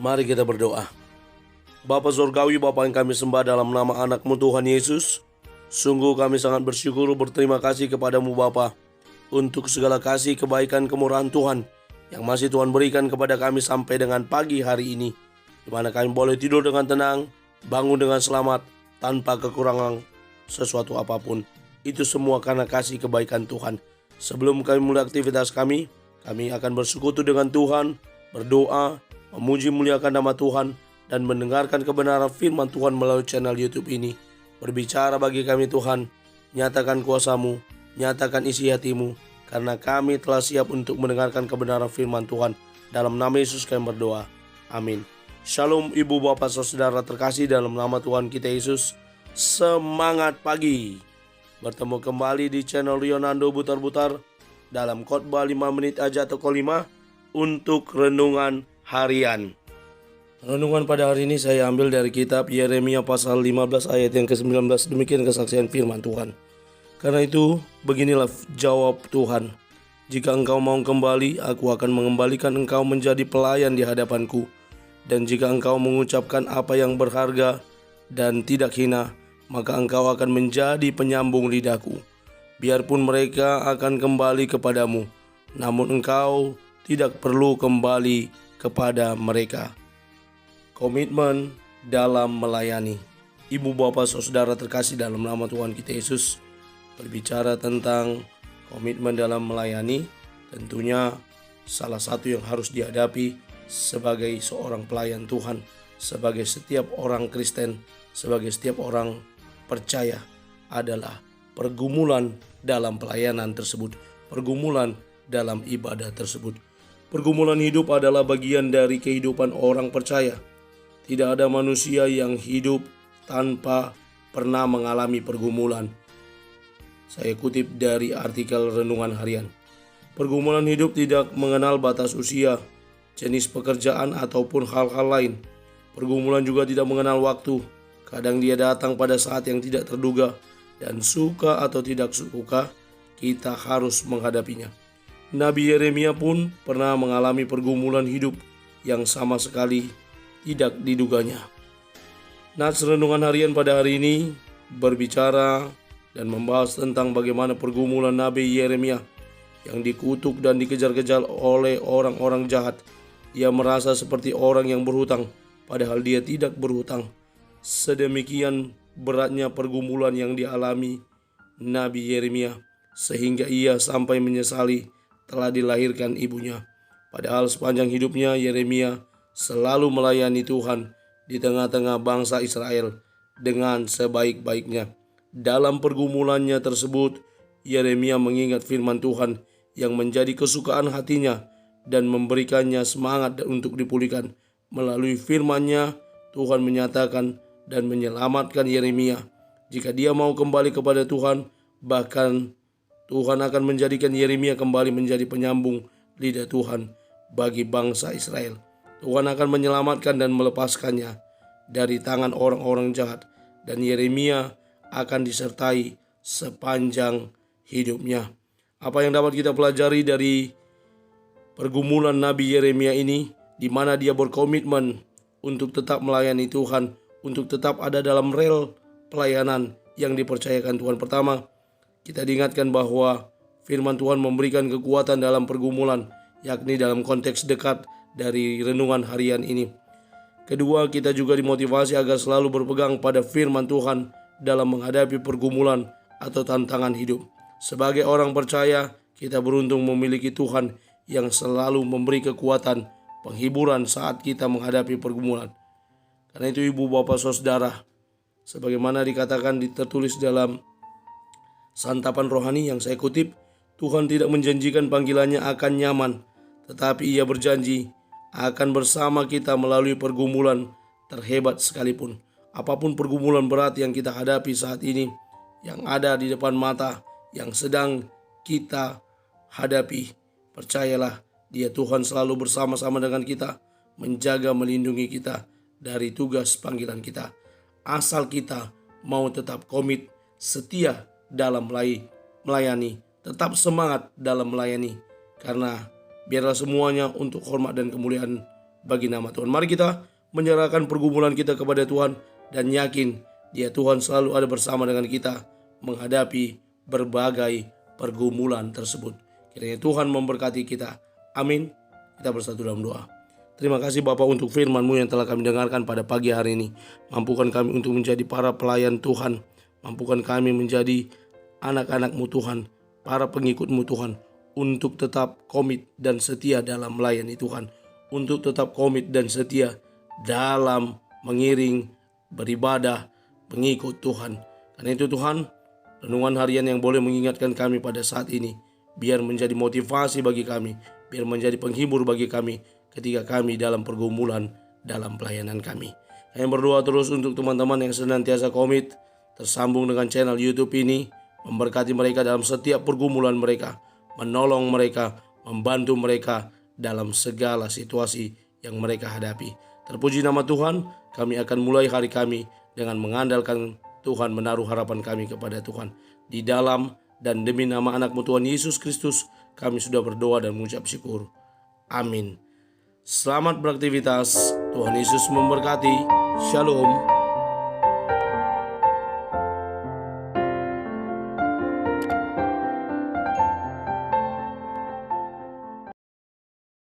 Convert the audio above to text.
Mari kita berdoa. Bapa Surgawi, Bapa yang kami sembah dalam nama anak-Mu Tuhan Yesus, sungguh kami sangat bersyukur berterima kasih kepadamu Bapa untuk segala kasih, kebaikan, kemurahan Tuhan yang masih Tuhan berikan kepada kami sampai dengan pagi hari ini, di mana kami boleh tidur dengan tenang, bangun dengan selamat, tanpa kekurangan sesuatu apapun. Itu semua karena kasih kebaikan Tuhan. Sebelum kami mulai aktivitas kami akan bersekutu dengan Tuhan, berdoa, memuji muliakan nama Tuhan, dan mendengarkan kebenaran firman Tuhan melalui channel YouTube ini. Berbicara bagi kami Tuhan, nyatakan kuasa-Mu, nyatakan isi hati-Mu, karena kami telah siap untuk mendengarkan kebenaran firman Tuhan. Dalam nama Yesus kami berdoa. Amin. Shalom ibu bapak saudara terkasih dalam nama Tuhan kita Yesus. Semangat pagi. Bertemu kembali di channel Rionando Butar-Butar dalam khotbah 5 menit aja atau 5 untuk renungan harian. Renungan pada hari ini saya ambil dari kitab Yeremia pasal 15 ayat yang ke-19. Demikian kesaksian firman Tuhan. Karena itu beginilah jawab Tuhan. Jika engkau mau kembali, aku akan mengembalikan engkau menjadi pelayan di hadapanku. Dan jika engkau mengucapkan apa yang berharga dan tidak hina, maka engkau akan menjadi penyambung lidahku. Biarpun mereka akan kembali kepadamu, namun engkau tidak perlu kembali kepada mereka. Komitmen dalam melayani. Ibu bapak saudara terkasih dalam nama Tuhan kita Yesus, berbicara tentang komitmen dalam melayani, tentunya salah satu yang harus dihadapi sebagai seorang pelayan Tuhan, sebagai setiap orang Kristen, sebagai setiap orang percaya adalah pergumulan dalam pelayanan tersebut, pergumulan dalam ibadah tersebut. Pergumulan hidup adalah bagian dari kehidupan orang percaya. Tidak ada manusia yang hidup tanpa pernah mengalami pergumulan. Saya kutip dari artikel Renungan Harian. Pergumulan hidup tidak mengenal batas usia, jenis pekerjaan, ataupun hal-hal lain. Pergumulan juga tidak mengenal waktu. Kadang dia datang pada saat yang tidak terduga, dan suka atau tidak suka, kita harus menghadapinya. Nabi Yeremia pun pernah mengalami pergumulan hidup yang sama sekali tidak diduganya. Nats Renungan Harian pada hari ini berbicara dan membahas tentang bagaimana pergumulan Nabi Yeremia yang dikutuk dan dikejar-kejar oleh orang-orang jahat. Ia merasa seperti orang yang berhutang, padahal dia tidak berhutang. Sedemikian beratnya pergumulan yang dialami Nabi Yeremia, sehingga ia sampai menyesali telah dilahirkan ibunya. Padahal sepanjang hidupnya Yeremia selalu melayani Tuhan di tengah-tengah bangsa Israel dengan sebaik-baiknya. Dalam pergumulannya tersebut, Yeremia mengingat firman Tuhan yang menjadi kesukaan hatinya dan memberikannya semangat untuk dipulihkan. Melalui firman-Nya, Tuhan menyatakan dan menyelamatkan Yeremia. Jika dia mau kembali kepada Tuhan, bahkan Tuhan akan menjadikan Yeremia kembali menjadi penyambung lidah Tuhan bagi bangsa Israel. Tuhan akan menyelamatkan dan melepaskannya dari tangan orang-orang jahat, dan Yeremia akan disertai sepanjang hidupnya. Apa yang dapat kita pelajari dari pergumulan Nabi Yeremia ini, di mana dia berkomitmen untuk tetap melayani Tuhan, untuk tetap ada dalam rel pelayanan yang dipercayakan Tuhan. Pertama, kita diingatkan bahwa firman Tuhan memberikan kekuatan dalam pergumulan, yakni dalam konteks dekat dari renungan harian ini. Kedua, kita juga dimotivasi agar selalu berpegang pada firman Tuhan dalam menghadapi pergumulan atau tantangan hidup. Sebagai orang percaya, kita beruntung memiliki Tuhan yang selalu memberi kekuatan, penghiburan saat kita menghadapi pergumulan. Karena itu ibu bapak saudara, sebagaimana dikatakan tertulis dalam santapan rohani yang saya kutip, Tuhan tidak menjanjikan panggilannya akan nyaman, tetapi ia berjanji akan bersama kita melalui pergumulan terhebat sekalipun. Apapun pergumulan berat yang kita hadapi saat ini, yang ada di depan mata, yang sedang kita hadapi, percayalah, dia Tuhan selalu bersama-sama dengan kita, menjaga, melindungi kita dari tugas panggilan kita. Asal kita mau tetap komit, setia dalam melayani, tetap semangat dalam melayani, karena biarlah semuanya untuk hormat dan kemuliaan bagi nama Tuhan. Mari kita menyerahkan pergumulan kita kepada Tuhan dan yakin Dia Tuhan selalu ada bersama dengan kita menghadapi berbagai pergumulan tersebut. Kiranya Tuhan memberkati kita. Amin. Kita bersatu dalam doa. Terima kasih Bapa untuk firman-Mu yang telah kami dengarkan pada pagi hari ini. Mampukan kami untuk menjadi para pelayan Tuhan. Mampukan kami menjadi anak-anak-Mu Tuhan, para pengikut-Mu Tuhan, untuk tetap komit dan setia dalam melayani Tuhan. Untuk tetap komit dan setia dalam mengiring, beribadah, mengikut Tuhan. Karena itu Tuhan, renungan harian yang boleh mengingatkan kami pada saat ini, biar menjadi motivasi bagi kami, biar menjadi penghibur bagi kami ketika kami dalam pergumulan dalam pelayanan kami. Kami berdoa terus untuk teman-teman yang senantiasa komit, tersambung dengan channel YouTube ini, memberkati mereka dalam setiap pergumulan mereka, menolong mereka, membantu mereka dalam segala situasi yang mereka hadapi. Terpuji nama Tuhan, kami akan mulai hari kami dengan mengandalkan Tuhan, menaruh harapan kami kepada Tuhan. Di dalam dan demi nama anak-Mu Tuhan Yesus Kristus, kami sudah berdoa dan mengucap syukur. Amin. Selamat beraktivitas. Tuhan Yesus memberkati. Shalom.